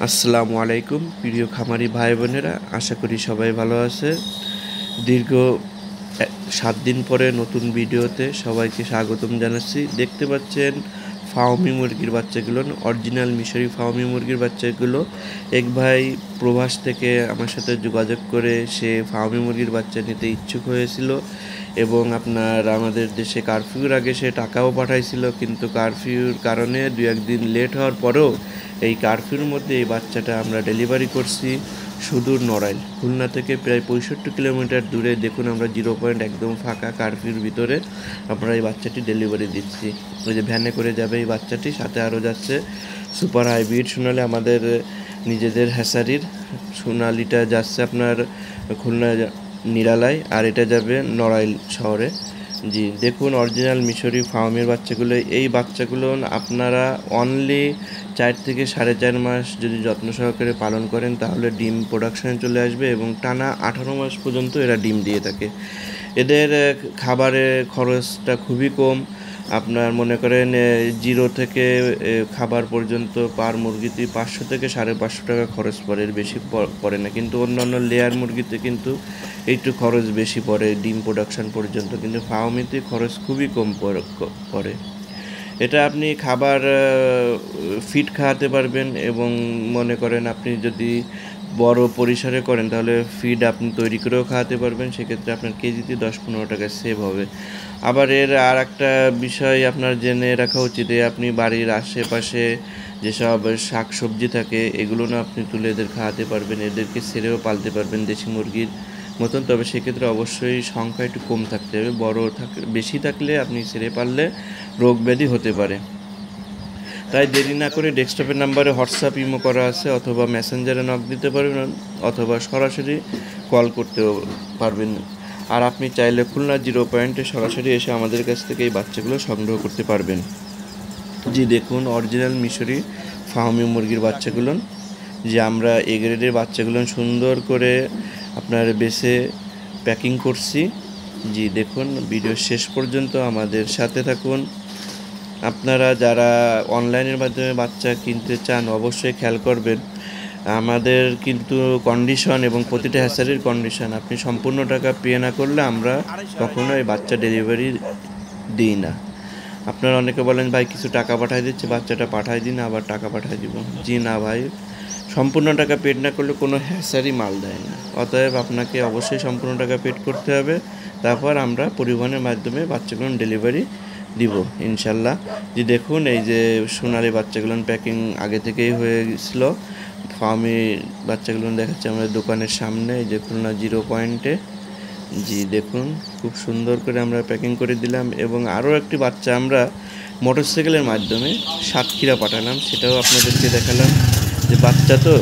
আসসালামু আলাইকুম প্রিয় খামারি ভাই বোনেরা, আশা করি সবাই ভালো আছে। দীর্ঘ 7 দিন পরে নতুন ভিডিওতে সবাইকে স্বাগতম জানাচ্ছি। দেখতে পাচ্ছেন ফাউমি মুরগির বাচ্চাগুলো, অরিজিনাল মিশরি ফাউমি মুরগির বাচ্চাগুলো। এক ভাই প্রবাস থেকে আমার সাথে যোগাযোগ করে সে ফাউমি মুরগির বাচ্চা নিতে ইচ্ছুক হয়েছিল এবং আপনার আমাদের দেশে কারফিউর আগে সে টাকাও পাঠাইছিল, কিন্তু কারফিউর কারণে 2-1 দিন লেট হওয়ার পরেও এই কারফিউর মধ্যে এই বাচ্চাটা আমরা ডেলিভারি করছি সুদূর নড়াইল, খুলনা থেকে প্রায় 65 কিলোমিটার দূরে। দেখুন আমরা 0 পয়েন্ট একদম ফাঁকা কারফিউর ভিতরে আমরা এই বাচ্চাটি ডেলিভারি দিচ্ছি। ওই যে ভ্যানে করে যাবে এই বাচ্চাটি, সাথে আরও যাচ্ছে সুপার হাইব্রিড সোনালি, আমাদের নিজেদের হ্যাসারির সোনালিটা যাচ্ছে আপনার খুলনা নিরালায়, আর এটা যাবে নড়াইল শহরে। জি দেখুন অরিজিনাল মিশরি ফার্মের বাচ্চাগুলো। এই বাচ্চাগুলো আপনারা অনলি 4 থেকে 4.5 মাস যদি যত্ন সহকারে পালন করেন তাহলে ডিম প্রোডাকশানে চলে আসবে এবং টানা 18 মাস পর্যন্ত এরা ডিম দিয়ে থাকে। এদের খাবারের খরচটা খুবই কম। আপনার মনে করেন 0 থেকে খাবার পর্যন্ত পার মুরগিতে 500 থেকে 550 টাকা খরচ পড়ে, এর বেশি পড়ে না। কিন্তু অন্যান্য লেয়ার মুরগিতে কিন্তু একটু খরচ বেশি পড়ে ডিম প্রোডাকশান পর্যন্ত, কিন্তু ফার্মিতে খরচ খুবই কম পড়ে। এটা আপনি খাবার ফিড খাওয়াতে পারবেন এবং মনে করেন আপনি যদি বড় পরিসরে করেন তাহলে ফিড আপনি তৈরি করেও খাওয়াতে পারবেন, সেক্ষেত্রে আপনার কেজিতে 10-15 টাকা সেভ হবে। আবার এর আর একটা বিষয় আপনার জেনে রাখা উচিত, আপনি বাড়ির আশেপাশে যেসব শাক সবজি থাকে এগুলো না আপনি তুলে এদের খাওয়াতে পারবেন, এদেরকে ছেড়েও পালতে পারবেন দেশি মুরগির মতন। তবে সেক্ষেত্রে অবশ্যই সংখ্যা একটু কম থাকতে হবে, বেশি থাকলে আপনি ছেড়ে পারলে রোগ ব্যাধি হতে পারে। তাই দেরি না করে ডেস্কটপের নাম্বারে হোয়াটসঅ্যাপ ইমো করা আছে, অথবা মেসেঞ্জারে নক দিতে পারবেন, অথবা সরাসরি কল করতেও পারবেন। আর আপনি চাইলে খুলনা 0 পয়েন্টে সরাসরি এসে আমাদের কাছ থেকে এই বাচ্চাগুলো সংগ্রহ করতে পারবেন। জি দেখুন অরিজিনাল মিশরি ফার্মি মুরগির বাচ্চাগুলো, যে আমরা এ গ্রেডের বাচ্চাগুলো সুন্দর করে আপনার বেছে প্যাকিং করছি। জি দেখুন ভিডিও শেষ পর্যন্ত আমাদের সাথে থাকুন। আপনারা যারা অনলাইনের মাধ্যমে বাচ্চা কিনতে চান অবশ্যই খেয়াল করবেন আমাদের কিন্তু কন্ডিশন এবং প্রতিটা হ্যাচারির কন্ডিশন, আপনি সম্পূর্ণ টাকা পে না করলে আমরা কখনো এই বাচ্চা ডেলিভারি দিই না। আপনারা অনেকে বলেন ভাই কিছু টাকা পাঠাই দিচ্ছে, বাচ্চাটা পাঠাই দিন আবার টাকা পাঠাই দিব। জি না ভাই, সম্পূর্ণ টাকা পেড না করলে কোনো হ্যাচারি মাল দেয় না। অতএব আপনাকে অবশ্যই সম্পূর্ণ টাকা পেড করতে হবে, তারপর আমরা পরিবহনের মাধ্যমে বাচ্চাগুলো ডেলিভারি দিব ইনশাল্লাহ। যে দেখুন এই যে সোনালি বাচ্চাগুলো প্যাকিং আগে থেকেই হয়ে গেছিল। ফার্মি বাচ্চাগুলো দেখাচ্ছে আমাদের দোকানের সামনে, এই যে খুলনা 0 পয়েন্টে। জি দেখুন খুব সুন্দর করে আমরা প্যাকিং করে দিলাম এবং আরও একটি বাচ্চা আমরা মোটরসাইকেলের মাধ্যমে সাতক্ষীরা পাঠালাম, সেটাও আপনাদেরকে দেখালাম। যে বাচ্চা তো